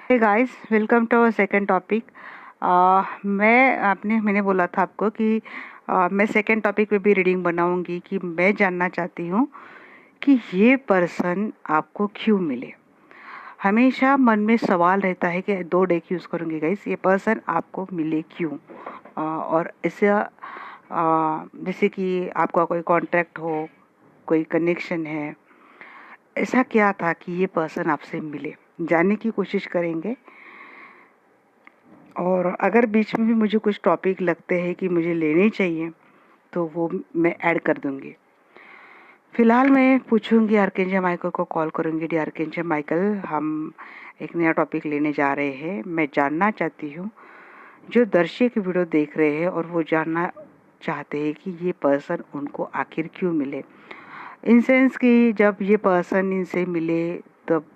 Hey guys, welcome to our second topic. मैंने बोला था आपको कि मैं सेकंड टॉपिक पे भी रीडिंग बनाऊंगी कि मैं जानना चाहती हूँ कि ये पर्सन आपको क्यों मिले। हमेशा मन में सवाल रहता है कि दो डेक यूज़ करूँगी गाइस, ये पर्सन आपको मिले क्यों। और इससे जैसे कि आपका कोई कॉन्ट्रैक्ट हो, कोई कनेक्शन है, ऐसा क्या था कि ये पर्सन आपसे मिले, जानने की कोशिश करेंगे। और अगर बीच में भी मुझे कुछ टॉपिक लगते हैं कि मुझे लेने चाहिए तो वो मैं ऐड कर दूंगी। फिलहाल मैं पूछूंगी, आर्केंजल माइकल को कॉल करूंगी। डी आर्केंजल माइकल, हम एक नया टॉपिक लेने जा रहे हैं। मैं जानना चाहती हूँ, जो दर्शक वीडियो देख रहे हैं और वो जानना चाहते हैं कि ये पर्सन उनको आखिर क्यों मिले। इन सेंस कि जब ये पर्सन इनसे मिले तब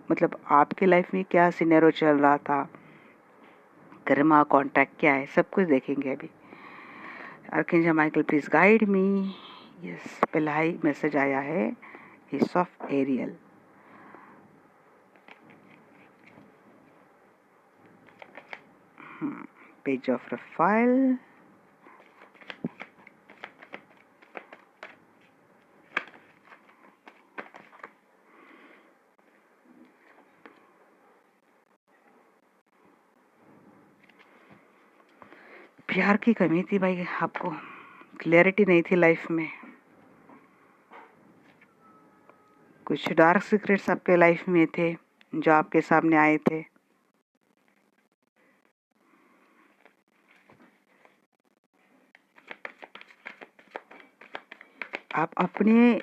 मतलब आपके लाइफ में क्या सिनेरियो चल रहा था, कर्मा कॉन्टैक्ट क्या है, सब कुछ देखेंगे अभी। Archangel Michael please guide me. Yes, पहला ही मैसेज आया है, ace of Ariel. Page of Raphael, प्यार की कमी थी भाई, आपको क्लैरिटी नहीं थी लाइफ में, कुछ डार्क सीक्रेट्स आपके लाइफ में थे जो आपके सामने आए थे। आप अपने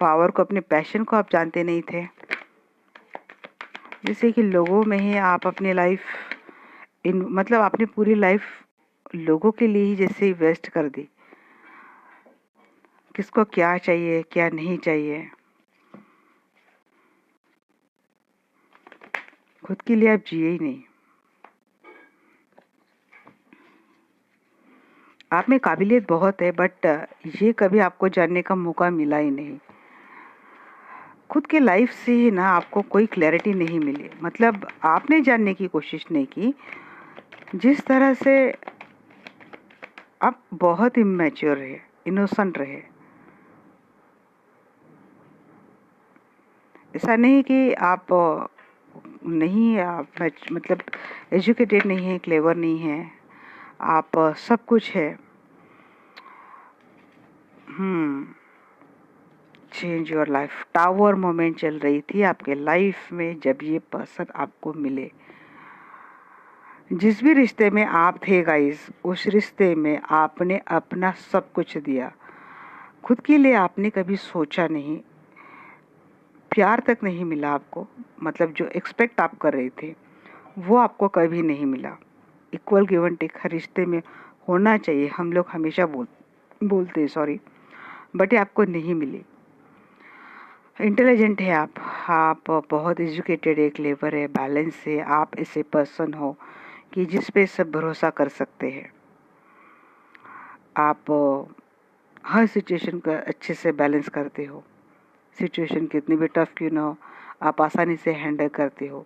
पावर को, अपने पैशन को आप जानते नहीं थे। जैसे कि लोगों में ही आप अपनी लाइफ मतलब आपने पूरी लाइफ लोगों के लिए ही जैसे वेस्ट कर दी। किसको क्या चाहिए, क्या नहीं चाहिए, खुद के लिए आप जिए ही नहीं। आप में काबिलियत बहुत है, बट ये कभी आपको जानने का मौका मिला ही नहीं। खुद के लाइफ से ही ना आपको कोई क्लैरिटी नहीं मिली, मतलब आपने जानने की कोशिश नहीं की। जिस तरह से आप बहुत इमेच्योर रहे, इनोसेंट रहे। ऐसा नहीं कि आप नहीं, आप मतलब एजुकेटेड नहीं है, क्लेवर नहीं है, आप सब कुछ है। Change your life tower moment चल रही थी आपके लाइफ में जब ये पर्सन आपको मिले। जिस भी रिश्ते में आप थे गाइस, उस रिश्ते में आपने अपना सब कुछ दिया। खुद के लिए आपने कभी सोचा नहीं, प्यार तक नहीं मिला आपको। मतलब जो एक्सपेक्ट आप कर रहे थे वो आपको कभी नहीं मिला। इक्वल गिव एंड टेक हर रिश्ते में होना चाहिए, हम लोग हमेशा बोलते हैं, सॉरी, बट ये आपको नहीं मिली। इंटेलिजेंट है आप बहुत एजुकेटेड है, क्लेवर है, बैलेंस है। आप ऐसे पर्सन हो कि जिस पे सब भरोसा कर सकते हैं। आप हर सिचुएशन को अच्छे से बैलेंस करते हो। सिचुएशन कितनी भी टफ क्यों ना हो, आप आसानी से हैंडल करते हो।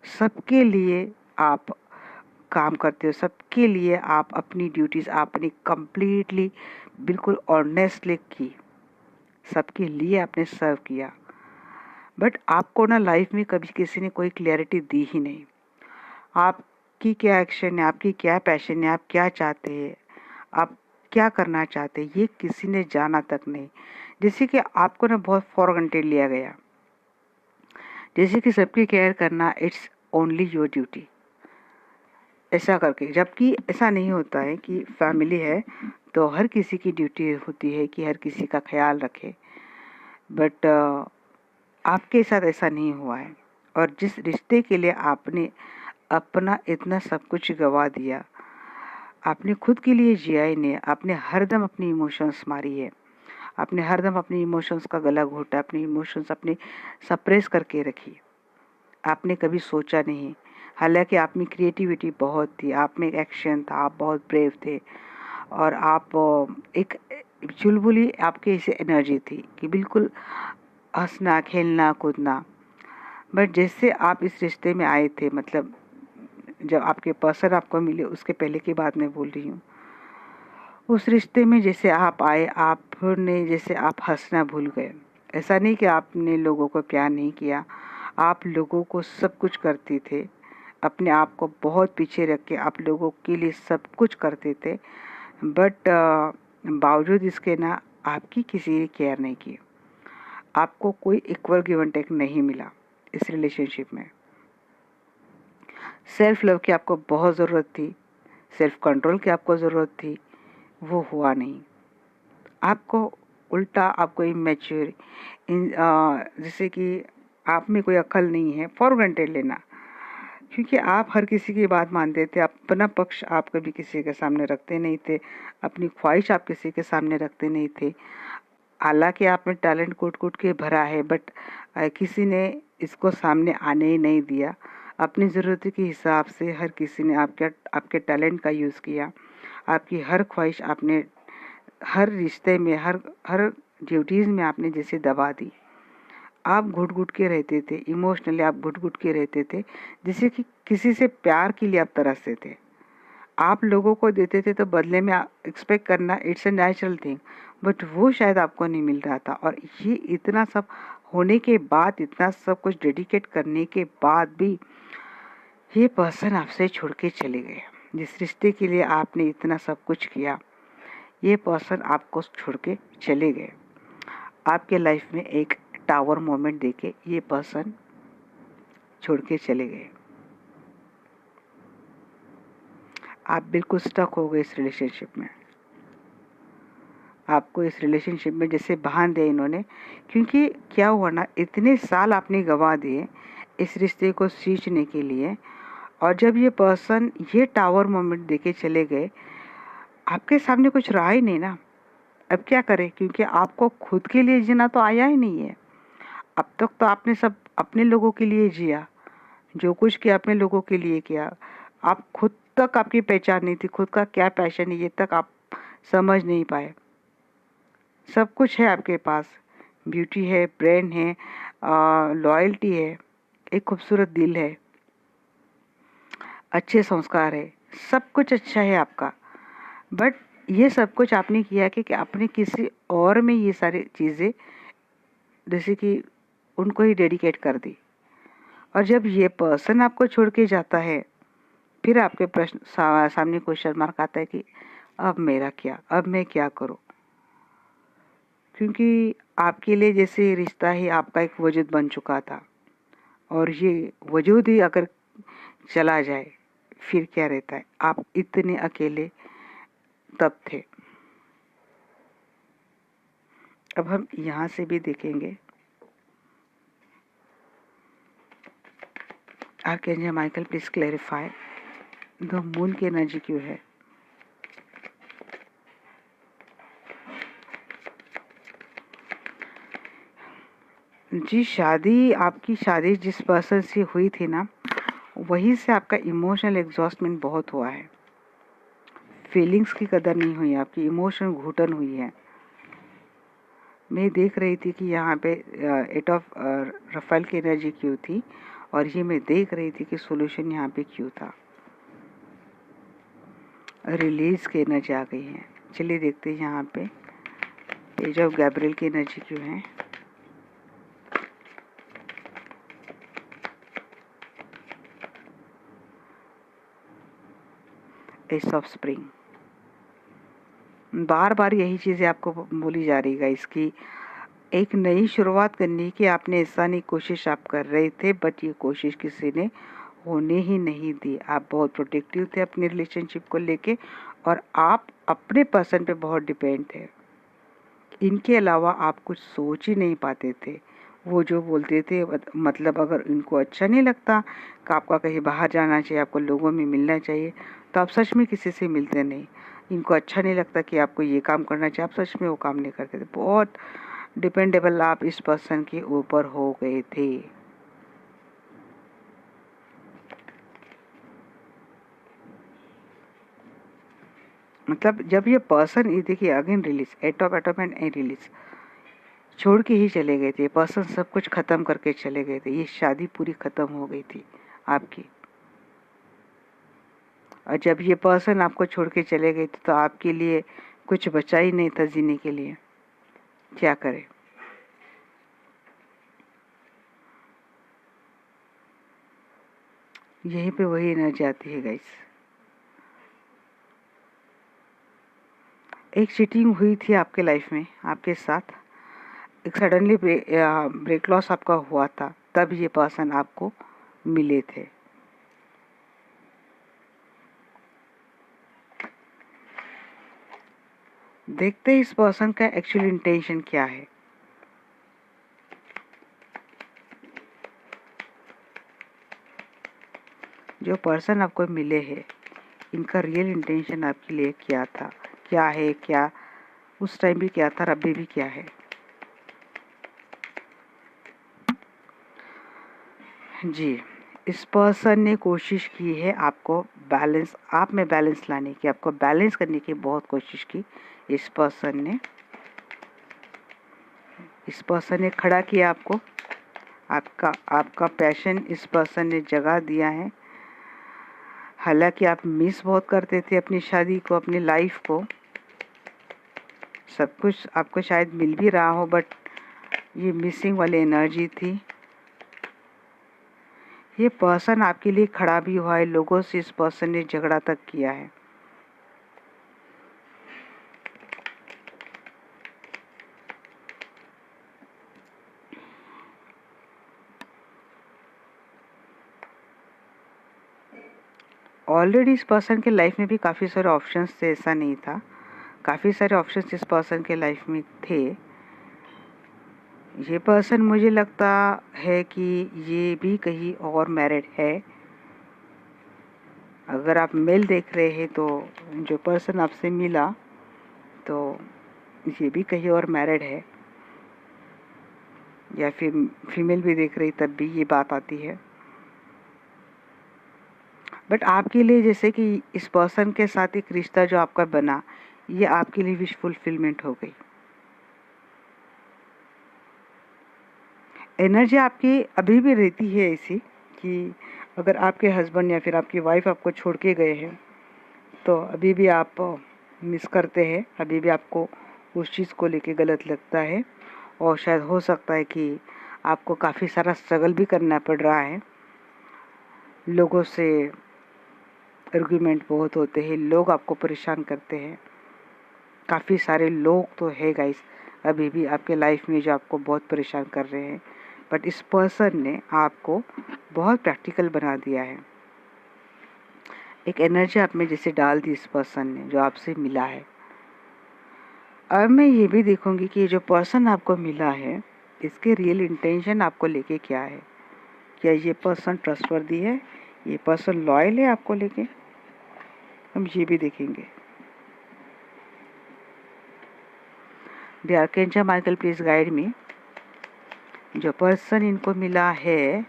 सबके लिए आप काम करते हो, सबके लिए आप अपनी ड्यूटीज आपने कंप्लीटली बिल्कुल ऑनेस्टली की, सबके लिए आपने सर्व किया। बट आपको ना लाइफ में कभी किसी ने कोई क्लैरिटी दी ही नहीं। आपकी क्या एक्शन है, आपकी क्या पैशन है, आप क्या चाहते हैं, आप क्या करना चाहते हैं, ये किसी ने जाना तक नहीं। जैसे कि आपको ना बहुत फॉर ग्रांटेड लिया गया, जैसे कि सबकी केयर करना इट्स ओनली योर ड्यूटी, ऐसा करके। जबकि ऐसा नहीं होता है कि फैमिली है तो हर किसी की ड्यूटी होती है कि हर किसी का ख्याल रखे। बट आपके साथ ऐसा नहीं हुआ है। और जिस रिश्ते के लिए आपने अपना इतना सब कुछ गवा दिया, आपने खुद के लिए जिया ही नहीं। आपने हरदम अपनी इमोशंस मारी है, आपने हरदम अपनी इमोशंस का गला घोटा, अपनी इमोशंस अपने सप्रेस करके रखी। आपने कभी सोचा नहीं। हालांकि आप में क्रिएटिविटी बहुत थी, आप में एक्शन था, आप बहुत ब्रेव थे, और आप एक चुलबुली आपके ऐसी एनर्जी थी कि बिल्कुल हंसना, खेलना, कूदना। बट जैसे आप इस रिश्ते में आए थे, मतलब जब आपके पर्सन आपको मिले, उसके पहले की बात मैं बोल रही हूँ, उस रिश्ते में जैसे आप आए, आपने जैसे आप हंसना भूल गए। ऐसा नहीं कि आपने लोगों को प्यार नहीं किया, आप लोगों को सब कुछ करते थे, अपने आप को बहुत पीछे रख के आप लोगों के लिए सब कुछ करते थे, बट बावजूद इसके ना आपकी किसी ने केयर नहीं की, आपको कोई इक्वल गिव एंड टेक नहीं मिला इस रिलेशनशिप में। सेल्फ लव की आपको बहुत ज़रूरत थी, सेल्फ कंट्रोल की आपको ज़रूरत थी, वो हुआ नहीं। आपको उल्टा आपको इमेच्योर जैसे कि आप में कोई अक्ल नहीं है, फॉर ग्रांटेड लेना, क्योंकि आप हर किसी की बात मानते थे, अपना पक्ष आप कभी किसी के सामने रखते नहीं थे, अपनी ख्वाहिश आप किसी के सामने रखते नहीं थे। हालांकि आप में टैलेंट कूट कूट के भरा है, बट किसी ने इसको सामने आने ही नहीं दिया। अपनी ज़रूरत के हिसाब से हर किसी ने आपके टैलेंट का यूज़ किया, आपकी हर ख्वाहिश आपने हर रिश्ते में, हर हर ड्यूटीज़ में आपने जैसे दबा दी। आप घुट घुट के रहते थे, इमोशनली आप घुट घुट के रहते थे, जैसे कि किसी से प्यार के लिए आप तरसते थे। आप लोगों को देते थे तो बदले में एक्सपेक्ट करना, it's a natural thing, but वो शायद आपको नहीं मिल रहा था। और ये इतना सब होने के बाद, इतना सब कुछ डेडिकेट करने के बाद भी ये पर्सन आपसे छोड़ के चले गए। जिस रिश्ते के लिए आपने इतना सब कुछ किया, ये पर्सन आपको छोड़ के चले गए। आपके लाइफ में एक टावर मोमेंट देके ये पर्सन छोड़ के चले गए। आप बिल्कुल स्टक हो गए इस रिलेशनशिप में। आपको इस रिलेशनशिप में जैसे बांध दिया इन्होंने, क्योंकि क्या हुआ ना, इतने साल आपने गंवा दिए इस रिश्ते को सींचने के लिए, और जब ये पर्सन ये टावर मोमेंट देके चले गए, आपके सामने कुछ रहा ही नहीं ना। अब क्या करें, क्योंकि आपको खुद के लिए जीना तो आया ही नहीं है। अब तक तो आपने सब अपने लोगों के लिए जिया, जो कुछ किया अपने लोगों के लिए किया। आप खुद तक आपकी पहचान नहीं थी, खुद का क्या पैशन है ये तक आप समझ नहीं पाए। सब कुछ है आपके पास, ब्यूटी है, ब्रेन है, लॉयल्टी है, एक खूबसूरत दिल है, अच्छे संस्कार है, सब कुछ अच्छा है आपका, बट ये सब कुछ आपने किया कि आपने किसी और में ये सारी चीज़ें जैसे कि उनको ही डेडिकेट कर दी। और जब ये पर्सन आपको छोड़ के जाता है, फिर आपके प्रश्न सामने क्वेश्चन मार्क आता है कि अब मेरा क्या, अब मैं क्या करूं, क्योंकि आपके लिए जैसे रिश्ता ही आपका एक वजूद बन चुका था, और ये वजूद ही अगर चला जाए फिर क्या रहता है। आप इतने अकेले तब थे। अब हम यहाँ से भी देखेंगे, archangel Michael please clarify the moon की एनर्जी क्यों है। जी, आपकी शादी जिस पर्सन से हुई थी ना, वहीं से आपका इमोशनल एग्जॉस्टमेंट बहुत हुआ है। फीलिंग्स की कदर नहीं हुई, आपकी इमोशनल घुटन हुई है। मैं देख रही थी कि यहाँ पे 8 ऑफ रफेल की एनर्जी क्यों थी, और ये मैं देख रही थी कि सॉल्यूशन यहाँ पे क्यों था। रिलीज की एनर्जी आ गई है। चलिए देखते हैं यहाँ पे पेज ऑफ गैब्रियल की एनर्जी क्यों है। एस ऑफ स्प्रिंग, बार बार यही चीज़ें आपको बोली जा रही है इसकी एक नई शुरुआत करने की आपने ऐसा नहीं कोशिश आप कर रहे थे, बट ये कोशिश किसी ने होने ही नहीं दी। आप बहुत प्रोटेक्टिव थे अपने रिलेशनशिप को लेके, और आप अपने पर्सन पे बहुत डिपेंड थे। इनके अलावा आप कुछ सोच ही नहीं पाते थे। वो जो बोलते थे, मतलब अगर इनको अच्छा नहीं लगता कि आपका कहीं बाहर जाना चाहिए, आपको लोगों में मिलना चाहिए, तो आप सच में किसी से मिलते नहीं। इनको अच्छा नहीं लगता कि आपको ये काम करना चाहिए, आप सच में वो काम नहीं करते थे। बहुत डिपेंडेबल आप इस पर्सन के ऊपर हो गए थे। मतलब जब ये पर्सन, ये देखिए again release, eight of atom and release, छोड़ के ही चले गए थे। पर्सन सब कुछ खत्म करके चले गए थे। ये शादी पूरी खत्म हो गई थी आपकी। और जब ये पर्सन आपको छोड़ के चले गए थे तो आपके लिए कुछ बचा ही नहीं था जीने के लिए। क्या करें? यहीं पे वही एनर्जी आती है गाइस। एक चीटिंग हुई थी आपके लाइफ में, आपके साथ एक सडनली ब्रेक लॉस आपका हुआ था, तब ये पर्सन आपको मिले थे। देखते हैं इस पर्सन का एक्चुअल इंटेंशन क्या है। जो पर्सन आपको मिले हैं, इनका रियल इंटेंशन आपके लिए क्या था, क्या है, क्या उस टाइम भी क्या था और अभी भी क्या है। जी, इस पर्सन ने कोशिश की है आपको बैलेंस, आप में बैलेंस लाने की, आपको बैलेंस करने की बहुत कोशिश की इस पर्सन ने। इस पर्सन ने खड़ा किया आपको, आपका पैशन इस पर्सन ने जगा दिया है। हालांकि आप मिस बहुत करते थे अपनी शादी को, अपनी लाइफ को, सब कुछ आपको शायद मिल भी रहा हो, बट ये मिसिंग वाली एनर्जी थी। ये पर्सन आपके लिए खड़ा भी हुआ है, लोगों से इस पर्सन ने झगड़ा तक किया है। ऑलरेडी इस पर्सन के लाइफ में भी काफ़ी सारे ऑप्शंस थे, ऐसा नहीं था, काफ़ी सारे ऑप्शंस इस पर्सन के लाइफ में थे। ये पर्सन मुझे लगता है कि ये भी कहीं और मैरिड है। अगर आप मेल देख रहे हैं तो जो पर्सन आपसे मिला तो ये भी कहीं और मैरिड है, या फिर फीमेल भी देख रही तब भी ये बात आती है। बट आपके लिए जैसे कि इस पर्सन के साथ एक रिश्ता जो आपका बना, ये आपके लिए विश फुलफिलमेंट हो गई। एनर्जी आपकी अभी भी रहती है ऐसी कि अगर आपके हस्बैंड या फिर आपकी वाइफ आपको छोड़ के गए हैं तो अभी भी आप मिस करते हैं, अभी भी आपको उस चीज़ को लेके गलत लगता है। और शायद हो सकता है कि आपको काफ़ी सारा स्ट्रगल भी करना पड़ रहा है। लोगों से आर्गुमेंट बहुत होते हैं, लोग आपको परेशान करते हैं। काफ़ी सारे लोग तो है गाइस अभी भी आपके लाइफ में जो आपको बहुत परेशान कर रहे हैं, बट इस पर्सन ने आपको बहुत प्रैक्टिकल बना दिया है। एक एनर्जी आप में जैसे डाल दी इस पर्सन ने जो आपसे मिला है। अब मैं ये भी देखूंगी कि ये जो पर्सन आपको मिला है, इसके रियल इंटेंशन आपको लेके क्या है। क्या ये पर्सन ट्रस्टवर्दी है, ये पर्सन लॉयल है आपको लेके, हम ये भी देखेंगे। The archangel Michael please guide मी। जो पर्सन इनको मिला है,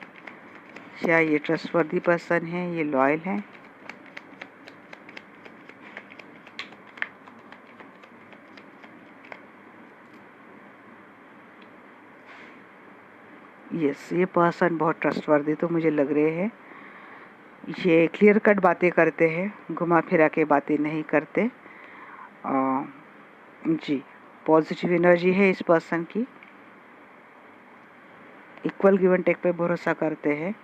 क्या ये ट्रस्टवर्दी पर्सन है, ये लॉयल है। यस, ये पर्सन बहुत ट्रस्टवर्दी तो मुझे लग रहे हैं। ये क्लियर कट बातें करते हैं, घुमा फिरा के बातें नहीं करते। जी, पॉजिटिव एनर्जी है इस पर्सन की, इक्वल गिव एंड टेक पे भरोसा करते हैं।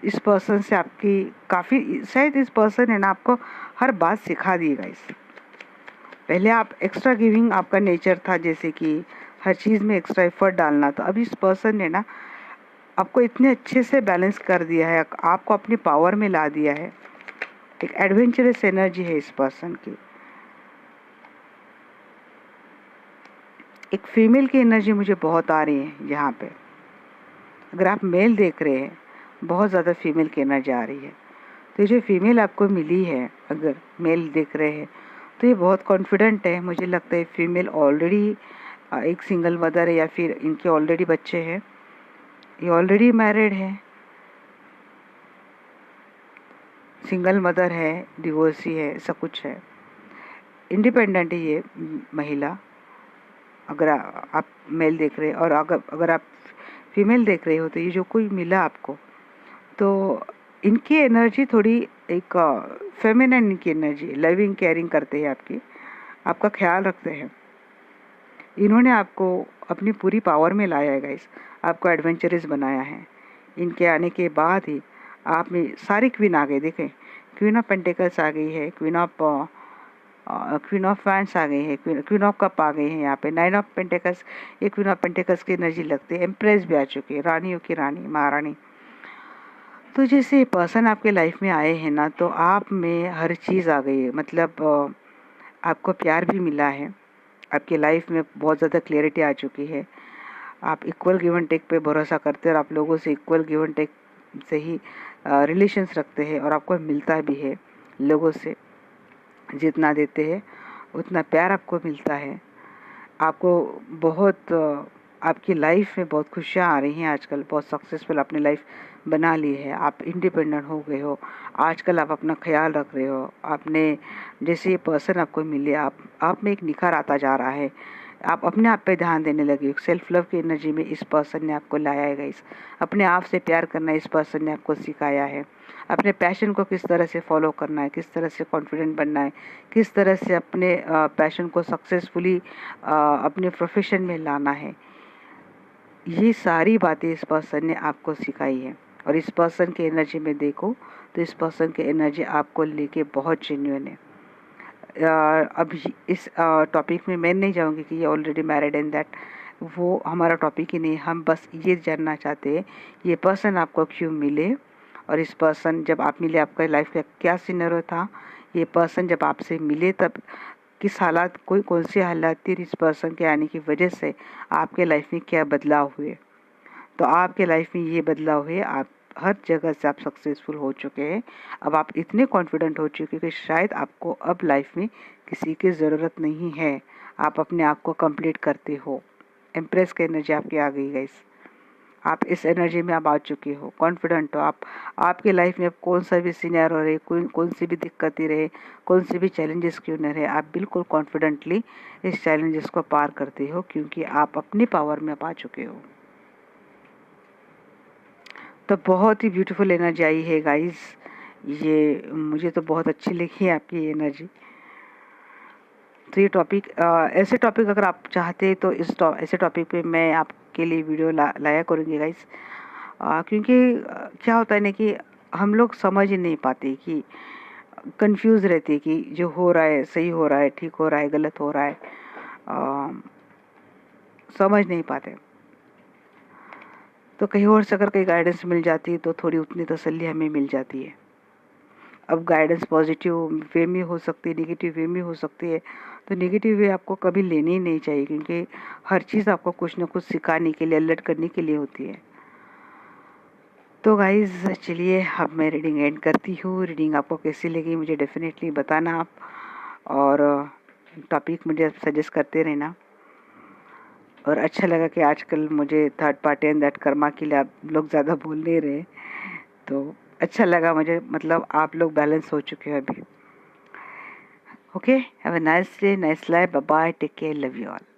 इस पर्सन से आपकी काफ़ी, शायद इस पर्सन ने ना आपको हर बात सिखा दी गाइस। पहले आप एक्स्ट्रा गिविंग आपका नेचर था, जैसे कि हर चीज़ में एक्स्ट्रा एफर्ट डालना, तो अभी इस पर्सन ने ना आपको इतने अच्छे से बैलेंस कर दिया है, आपको अपनी पावर में ला दिया है। एक एडवेंचरस एनर्जी है इस पर्सन की। एक फीमेल की एनर्जी मुझे बहुत आ रही है यहाँ पे। अगर आप मेल देख रहे हैं, बहुत ज़्यादा फीमेल की एनर्जी आ रही है। तो ये जो फीमेल आपको मिली है, अगर मेल देख रहे हैं तो ये बहुत कॉन्फिडेंट है। मुझे लगता है फीमेल ऑलरेडी एक सिंगल मदर है, या फिर इनके ऑलरेडी बच्चे हैं, ये ऑलरेडी मैरिड है, सिंगल मदर है, डिवोर्सी है, ऐसा कुछ है। इंडिपेंडेंट है ये महिला। अगर आप मेल देख रहे हैं, और अगर आप फीमेल देख रहे हो, तो ये जो कोई मिला आपको, तो इनकी एनर्जी थोड़ी एक फेमिनिन, इनकी एनर्जी लविंग केयरिंग करते हैं, आपका ख्याल रखते हैं। इन्होंने आपको अपनी पूरी पावर में लाया है गाइस, आपको एडवेंचरस बनाया है। इनके आने के बाद ही आप में सारी क्वीन आ गई। देखें, क्वीन ऑफ पेंटिकल्स आ गई है, क्वीन ऑफ वैंड्स आ गई है, क्वीन ऑफ कप आ गई है यहाँ पे, 9 ऑफ पेंटिकल्स, ये क्वीन ऑफ पेंटिकल्स की एनर्जी लगती है। एम्प्रेस भी आ चुकी है, रानियों की रानी, महारानी। तो जैसे पर्सन आपके लाइफ में आए हैं ना, तो आप में हर चीज़ आ गई है। मतलब आपको प्यार भी मिला है, आपकी लाइफ में बहुत ज़्यादा क्लियरिटी आ चुकी है। आप इक्वल गिव एंड टेक पे भरोसा करते हैं, और आप लोगों से इक्वल गिव एंड टेक से ही रिलेशंस रखते हैं, और आपको मिलता भी है। लोगों से जितना देते हैं उतना प्यार आपको मिलता है। आपको बहुत आपकी लाइफ में बहुत खुशियाँ आ रही हैं आजकल, बहुत सक्सेसफुल अपनी लाइफ बना ली है। आप इंडिपेंडेंट हो गए हो आजकल, आप अपना ख्याल रख रहे हो। आपने जैसे ये पर्सन आपको मिले, आप में एक निखार आता जा रहा है, आप अपने आप पे ध्यान देने लगे। सेल्फ लव की एनर्जी में इस पर्सन ने आपको लाया है गाइस। अपने आप से प्यार करना इस पर्सन ने आपको सिखाया है। अपने पैशन को किस तरह से फॉलो करना है, किस तरह से कॉन्फिडेंट बनना है, किस तरह से अपने पैशन को सक्सेसफुली अपने प्रोफेशन में लाना है, ये सारी बातें इस पर्सन ने आपको सिखाई है। और इस पर्सन की एनर्जी में देखो तो इस पर्सन की एनर्जी आपको लेके बहुत जेन्युइन है। अब इस टॉपिक में मैं नहीं जाऊंगी कि ये ऑलरेडी मैरिड एंड दैट, वो हमारा टॉपिक ही नहीं। हम बस ये जानना चाहते हैं ये पर्सन आपको क्यों मिले, और इस पर्सन जब आप मिले आपका लाइफ का क्या सिनेरियो था, ये पर्सन जब आपसे मिले तब किस हालात, कौन सी हालात थी, इस पर्सन के आने की वजह से आपके लाइफ में क्या बदलाव हुए। तो आपके लाइफ में ये बदलाव हुए, आप हर जगह से आप सक्सेसफुल हो चुके हैं। अब आप इतने कॉन्फिडेंट हो चुके हैं कि शायद आपको अब लाइफ में किसी की ज़रूरत नहीं है, आप अपने आप को कंप्लीट करते हो। एम्प्रेस की एनर्जी आपकी आ गई गाइस, आप इस एनर्जी में आप आ चुके हो, कॉन्फिडेंट हो आप। आपके लाइफ में कौन सा भी सीनियर रहे, कौन सी भी दिक्कतें रहे, कौन सी भी चैलेंजेस क्यों न रहे, आप बिल्कुल कॉन्फिडेंटली इस चैलेंजेस को पार करते हो, क्योंकि आप अपनी पावर में आप आ चुके हो। तो बहुत ही ब्यूटीफुल एनर्जी आई है गाइस, ये मुझे तो बहुत अच्छी लगी है आपकी एनर्जी। तो ये टॉपिक, ऐसे टॉपिक अगर आप चाहते हैं तो ऐसे टॉपिक पे मैं आपके लिए वीडियो लाया करूँगी गाइस। क्योंकि क्या होता है ना कि हम लोग समझ ही नहीं पाते, कि कंफ्यूज रहते कि जो हो रहा है सही हो रहा है, ठीक हो रहा है, गलत हो रहा है, समझ नहीं पाते। तो कहीं और से अगर कहीं गाइडेंस मिल जाती है तो थोड़ी उतनी तसल्ली हमें मिल जाती है। अब गाइडेंस पॉजिटिव वे में हो सकती है, नेगेटिव वे में हो सकती है। तो नेगेटिव वे आपको कभी लेनी ही नहीं चाहिए, क्योंकि हर चीज़ आपको कुछ ना कुछ सिखाने के लिए, अलर्ट करने के लिए होती है। तो गाइज़ चलिए अब मैं रीडिंग एंड करती हूँ। रीडिंग आपको कैसी लगी मुझे डेफिनेटली बताना आप, और टॉपिक मुझे सजेस्ट करते रहना। और अच्छा लगा कि आजकल मुझे third party and that Karma के लिए आप लोग ज़्यादा बोल नहीं रहे, तो अच्छा लगा मुझे। मतलब आप लोग बैलेंस हो चुके हो अभी। Okay, have a nice day, nice life, bye bye, take care, love you all.